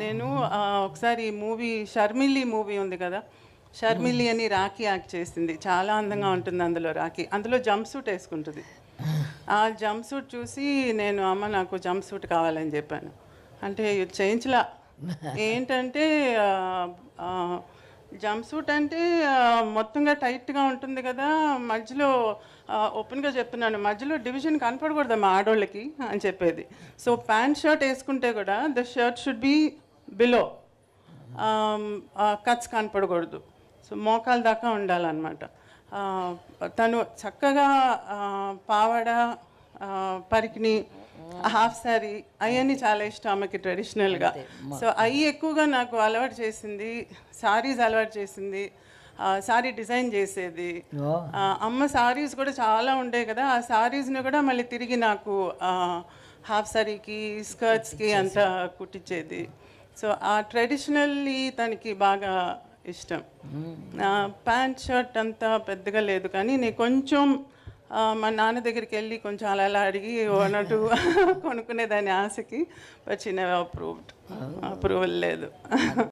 నేను ఒకసారి movie 'Sharmili' movie ఉంది కదా, 'షర్మిలి' అని రాఖీ యాక్ట్ చేసింది. చాలా అందంగా ఉంటుంది అందులో రాఖీ. అందులో జంప్ సూట్ వేసుకుంటుంది. ఆ జంప్ సూట్ చూసి నేను అమ్మ నాకు జంప్ సూట్ కావాలని చెప్పాను. అంటే చేయించలా. ఏంటంటే జంప్ సూట్ అంటే మొత్తంగా టైట్గా ఉంటుంది కదా, మధ్యలో ఓపెన్గా చెప్తున్నాను, మధ్యలో డివిజన్ కనపడకూడదమ్మా ఆడోళ్ళకి అని చెప్పేది. సో ప్యాంట్ షర్ట్ వేసుకుంటే కూడా the shirt should be below, cuts కనపడకూడదు. సో మోకాల దాకా ఉండాలన్నమాట. తను చక్కగా పావడ, పరికిణి, హాఫ్ శారీ అవన్నీ చాలా ఇష్టం ఆమెకి ట్రెడిషనల్గా. సో అవి ఎక్కువగా నాకు అలవాటు చేసింది. శారీస్ అలవాటు చేసింది. శారీ డిజైన్ చేసేది. అమ్మ శారీస్ కూడా చాలా ఉండే కదా, ఆ శారీస్ని కూడా మళ్ళీ తిరిగి నాకు హాఫ్ శారీకి, స్కర్ట్స్కి అంతా కుట్టించేది. సో ఆ ట్రెడిషనల్లీ తనకి బాగా ఇష్టం. ప్యాంట్ షర్ట్ అంతా పెద్దగా లేదు, కానీ నేను కొంచెం మా నాన్న దగ్గరికి వెళ్ళి కొంచెం అలా అడిగి అన్నట్టు కొనుక్కునేదాన్ని ఆశకి. బట్ షీ నెవర్ అప్రూవల్ లేదు.